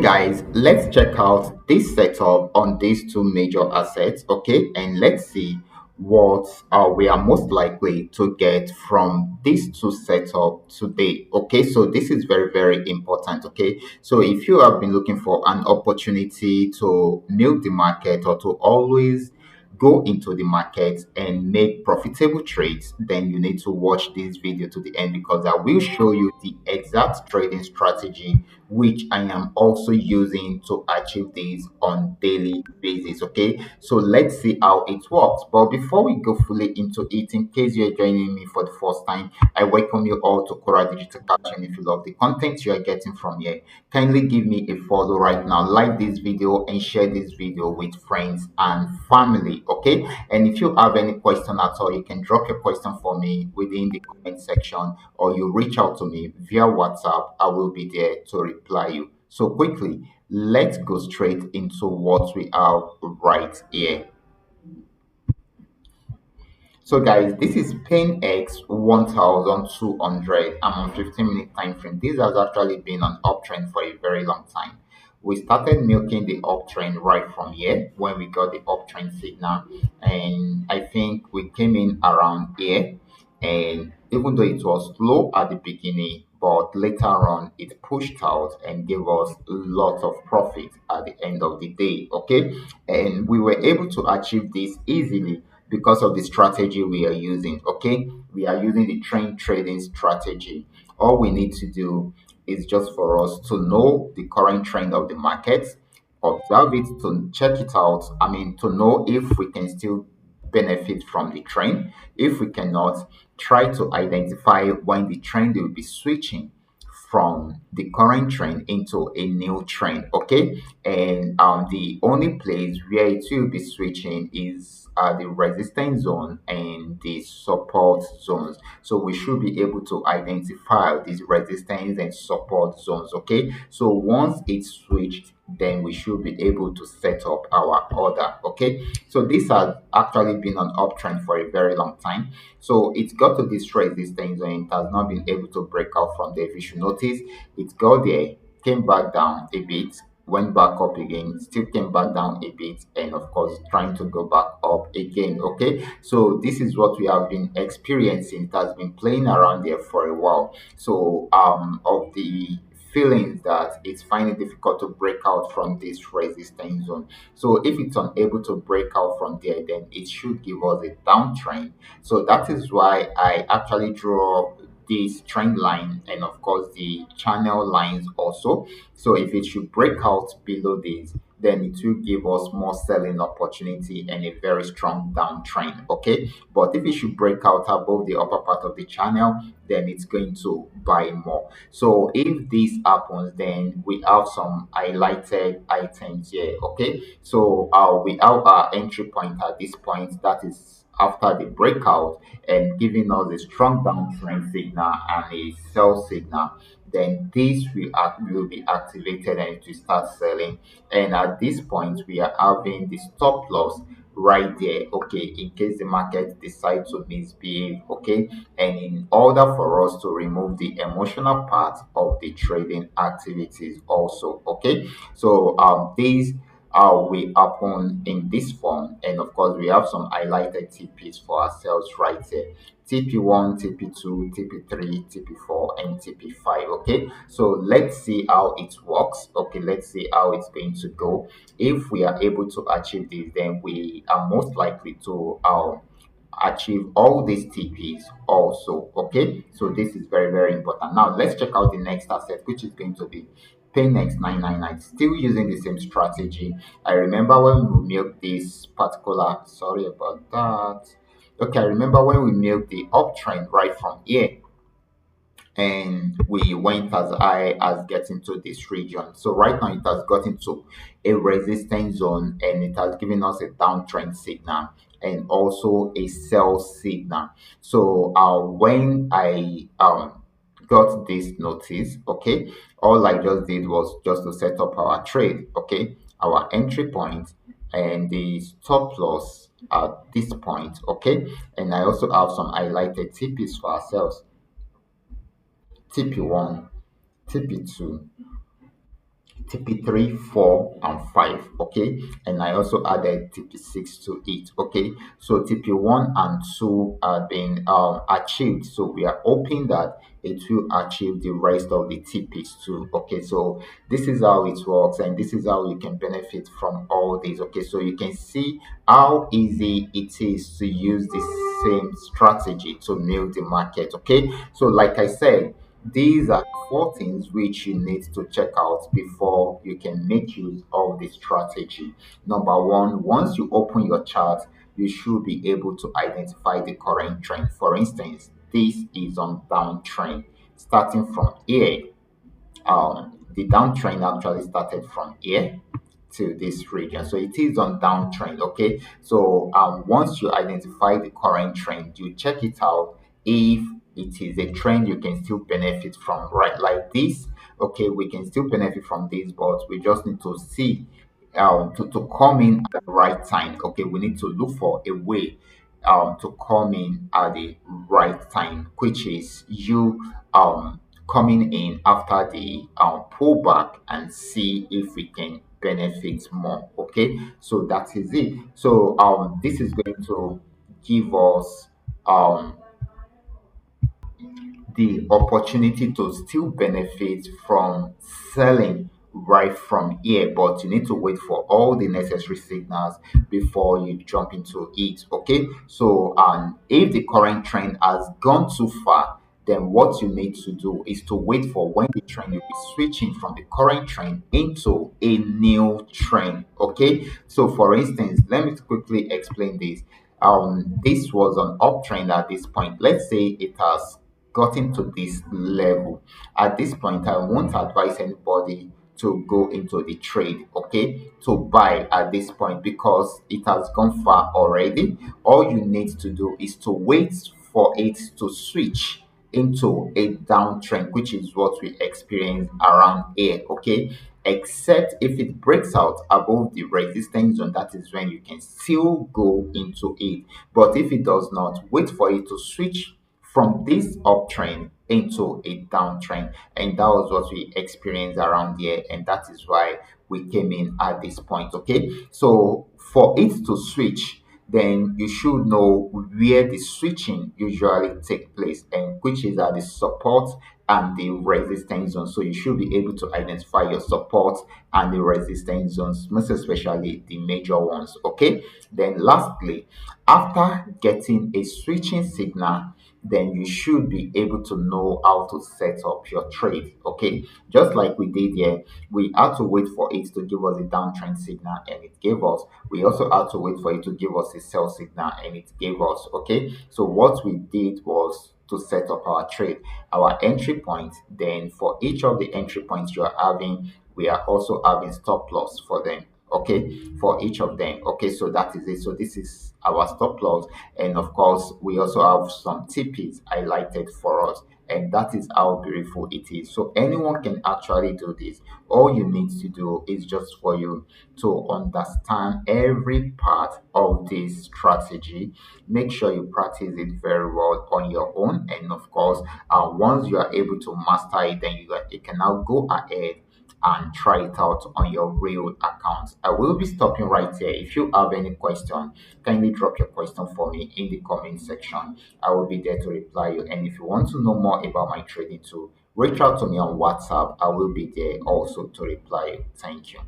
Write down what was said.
Guys, let's check out this setup on these two major assets, okay? And let's see what we are most likely to get from these two setup today, okay? So this is very, very important, okay? So if you have been looking for an opportunity to milk the market or to always go into the market and make profitable trades, then you need to watch this video to the end because I will show you the exact trading strategy which I am also using to achieve this on daily basis. Okay, so let's see how it works. But before we go fully into it, in case you're joining me for the first time, I welcome you all to Qora Digital Caption. If you love the content you are getting from here, kindly give me a follow right now, like this video and share this video with friends and family. Okay, and if you have any question at all, you can drop your question for me within the comment section or you reach out to me via WhatsApp. I will be there to reply you. So quickly, let's go straight into what we have right here. So guys, this is Pain X 1200. I'm on 15-minute time frame. This has actually been an uptrend for a very long time. We started milking the uptrend right from here when we got the uptrend signal, and I think we came in around here. And even though it was slow at the beginning, but later on it pushed out and gave us a lot of profit at the end of the day. Okay, and we were able to achieve this easily because of the strategy we are using. Okay, we are using the trend trading strategy. All we need to do is just for us to know the current trend of the market, observe it, to check it out. I mean, to know if we can still benefit from the trend. If we cannot, try to identify when the trend will be switching from the current trend into a new trend. Okay, and the only place where it will be switching is the resistance zone and the support zones. So we should be able to identify these resistance and support zones. Okay, so once it's switched, then we should be able to set up our order. Okay, so this has actually been an uptrend for a very long time. So it got to this resistance and it has not been able to break out from there. If you should notice, it got there, came back down a bit, went back up again, still came back down a bit, and of course trying to go back up again. Okay, so this is what we have been experiencing. It has been playing around there for a while. So of the feelings that it's finding difficult to break out from this resistance zone. So if it's unable to break out from there, then it should give us a downtrend. So that is why I actually draw this trend line and of course the channel lines also. So if it should break out below this, then it will give us more selling opportunity and a very strong downtrend. Okay, but if it should break out above the upper part of the channel, then it's going to buy more. So if this happens, then we have some highlighted items here. Okay, so we have our entry point at this point, that is after the breakout and giving us a strong downtrend signal and a sell signal, then this will be activated and it will start selling. And at this point, we are having the stop loss right there. Okay, in case the market decides to misbehave. Okay, and in order for us to remove the emotional part of the trading activities also. Okay, so these will happen in this form, and of course we have some highlighted TPs for ourselves right here: TP1, TP2, TP3, TP4, and TP5. Okay, so let's see how it works. Okay, let's see how it's going to go. If we are able to achieve this, then we are most likely to achieve all these TPs also. Okay, so this is very, very important. Now let's check out the next asset, which is going to be Paynex 999. Still using the same strategy. I remember when we milked this particular, sorry about that. Okay, I remember when we milked the uptrend right from here, and we went as high as getting to this region. So right now it has gotten to a resistance zone and it has given us a downtrend signal and also a sell signal. So when I got this notice, okay, all I just did was just to set up our trade. Okay, our entry point and the stop loss at this point. Okay, and I also have some highlighted TPs for ourselves: TP1, TP2, TP3, 4, and 5. Okay, and I also added TP6 to it. Okay, so TP1 and 2 are being achieved. So we are hoping that it will achieve the rest of the TPs too. Okay, so this is how it works, and this is how you can benefit from all this. Okay, so you can see how easy it is to use the same strategy to milk the market. Okay, so like I said, these are four things which you need to check out before you can make use of the strategy. Number one, once you open your chart, you should be able to identify the current trend. For instance, this is on downtrend starting from here. The downtrend actually started from here to this region. So it is on downtrend. Okay. So once you identify the current trend, you check it out. If it is a trend you can still benefit from, right? Like this. Okay, we can still benefit from this, but we just need to see to come in at the right time. Okay, we need to look for a way to come in at the right time, which is you coming in after the pullback and see if we can benefit more. Okay, so that is it. So this is going to give us the opportunity to still benefit from selling right from here, but you need to wait for all the necessary signals before you jump into it. Okay, so if the current trend has gone too far, then what you need to do is to wait for when the trend will be switching from the current trend into a new trend. Okay, so for instance, let me quickly explain this. This was an uptrend at this point. Let's say it has gotten to this level. At this point, I won't advise anybody to go into the trade, okay, to buy at this point because it has gone far already. All you need to do is to wait for it to switch into a downtrend, which is what we experience around here, okay. Except if it breaks out above the resistance zone, that is when you can still go into it. But if it does not, wait for it to switch from this uptrend into a downtrend, and that was what we experienced around here, and that is why we came in at this point. Okay, so for it to switch, then you should know where the switching usually take place, and which is at the support and the resistance zone. So you should be able to identify your support and the resistance zones, most especially the major ones. Okay, then lastly, after getting a switching signal, then you should be able to know how to set up your trade. Okay, just like we did here, we had to wait for it to give us a downtrend signal and it gave us. We also had to wait for it to give us a sell signal and it gave us. Okay, so what we did was to set up our trade, our entry point. Then for each of the entry points you are having, we are also having stop loss for them. Okay, for each of them. Okay, so that is it. So this is our stop loss, and of course we also have some TPs highlighted for us, and that is how beautiful it is. So anyone can actually do this. All you need to do is just for you to understand every part of this strategy. Make sure you practice it very well on your own, and of course once you are able to master it, then you can now go ahead and try it out on your real account. I will be stopping right here. If you have any question, kindly drop your question for me in the comment section. I will be there to reply you. And if you want to know more about my trading too, reach out to me on WhatsApp. I will be there also to reply you. Thank you.